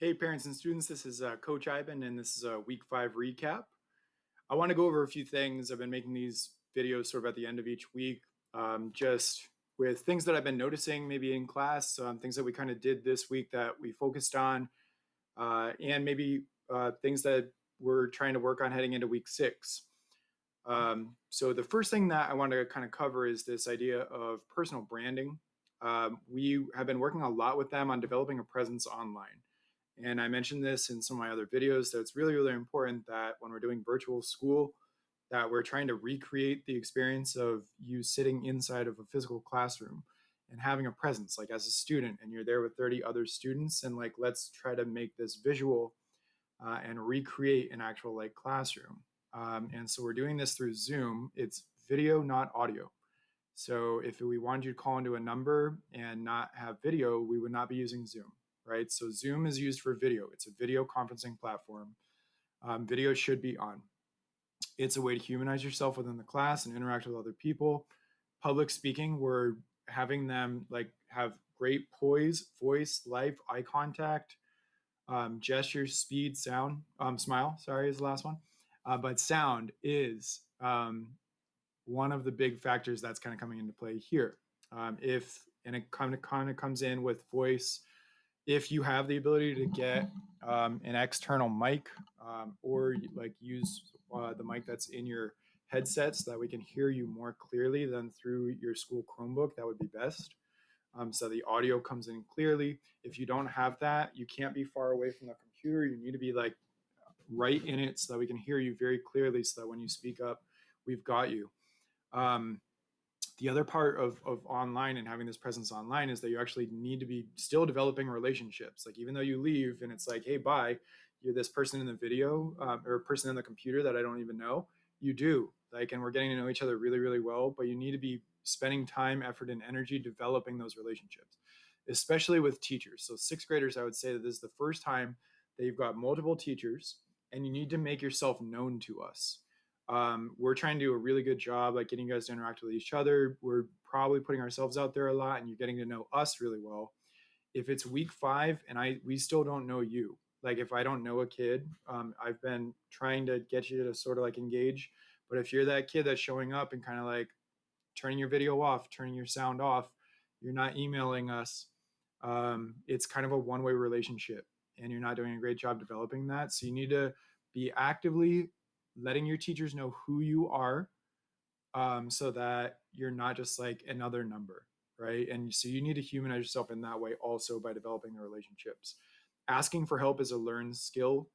Hey, parents and students, this is Coach Eiben, and this is a week 5 recap. I want to go over a few things. I've been making these videos sort of at the end of each week, just with things that I've been noticing maybe in class, things that we kind of did this week that we focused on, and maybe things that we're trying to work on heading into week 6. So the first thing that I want to kind of cover is this idea of personal branding. We have been working a lot with them on developing a presence online. And I mentioned this in some of my other videos that it's really, really important that when we're doing virtual school, that we're trying to recreate the experience of you sitting inside of a physical classroom and having a presence, like as a student, and you're there with 30 other students, and like let's try to make this visual and recreate an actual like classroom. And so we're doing this through Zoom. It's video, not audio. So if we wanted you to call into a number and not have video, we would not be using Zoom, right? So Zoom is used for video. It's a video conferencing platform. Video should be on. It's a way to humanize yourself within the class and interact with other people. Public speaking, we're having them like have great poise, voice, life, eye contact, gestures, speed, sound, smile, sorry, is the last one. But sound is one of the big factors that's kind of coming into play here. If and it kind of comes in with voice. If you have the ability to get an external mic or like use the mic that's in your headset so that we can hear you more clearly than through your school Chromebook, that would be best. So the audio comes in clearly. If you don't have that, you can't be far away from the computer. You need to be like right in it so that we can hear you very clearly so that when you speak up, we've got you. Um, the other part of online and having this presence online is that you actually need to be still developing relationships. Like even though you leave and it's like, hey, bye, you're this person in the video or a person in the computer that I don't even know. You do like, and we're getting to know each other really, really well. But you need to be spending time, effort, and energy developing those relationships, especially with teachers. So sixth graders, I would say that this is the first time that you've got multiple teachers, and you need to make yourself known to us. We're trying to do a really good job like getting you guys to interact with each other. We're probably putting ourselves out there a lot and you're getting to know us really well. If it's week 5 and we still don't know you, like if I don't know a kid, I've been trying to get you to sort of like engage. But if you're that kid that's showing up and kind of like turning your video off, turning your sound off, you're not emailing us, it's kind of a one-way relationship and you're not doing a great job developing that. So you need to be actively letting your teachers know who you are, so that you're not just like another number, right? And so you need to humanize yourself in that way also by developing the relationships. Asking for help is a learned skill.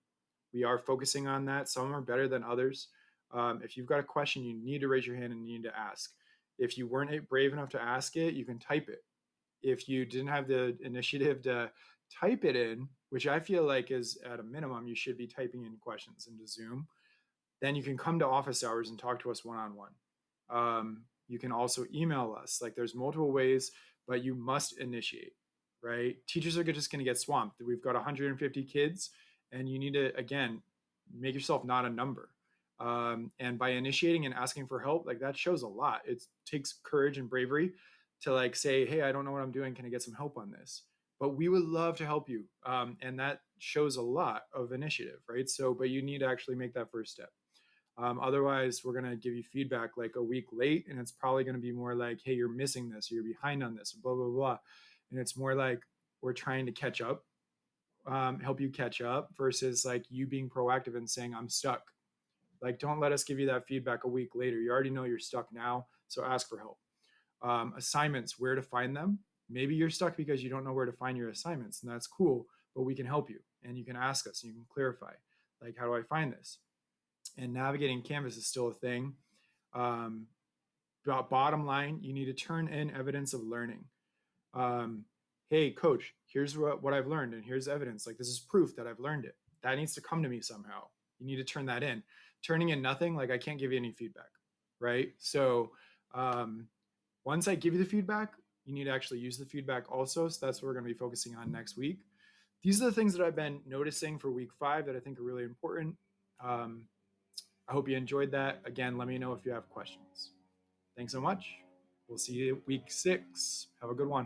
We are focusing on that. Some are better than others. If you've got a question, you need to raise your hand and you need to ask. If you weren't brave enough to ask it, you can type it. If you didn't have the initiative to type it in, which I feel like is at a minimum, you should be typing in questions into Zoom, then you can come to office hours and talk to us one-on-one. You can also email us. Like there's multiple ways, but you must initiate, right? Teachers are just going to get swamped. We've got 150 kids, and you need to, again, make yourself not a number. And by initiating and asking for help, like that shows a lot. It takes courage and bravery to like say, hey, I don't know what I'm doing. Can I get some help on this? But we would love to help you. And that shows a lot of initiative, right? So, but you need to actually make that first step. Otherwise, we're going to give you feedback like a week late, and it's probably going to be more like, hey, you're missing this, or you're behind on this, blah, blah, blah. And it's more like we're trying to catch up, help you catch up versus like you being proactive and saying, I'm stuck. Like, don't let us give you that feedback a week later. You already know you're stuck now, so ask for help. Assignments, where to find them. Maybe you're stuck because you don't know where to find your assignments, and that's cool, but we can help you, and you can ask us, and you can clarify, like, how do I find this? And navigating Canvas is still a thing. Um, Bottom line, you need to turn in evidence of learning. Hey, coach, here's what I've learned, and here's evidence. Like, this is proof that I've learned it. That needs to come to me somehow. You need to turn that in. Turning in nothing, like, I can't give you any feedback, right? So, once I give you the feedback, you need to actually use the feedback also. So, that's what we're going to be focusing on next week. These are the things that I've been noticing for week 5 that I think are really important. I hope you enjoyed that. Again, let me know if you have questions. Thanks so much. We'll see you week 6. Have a good one.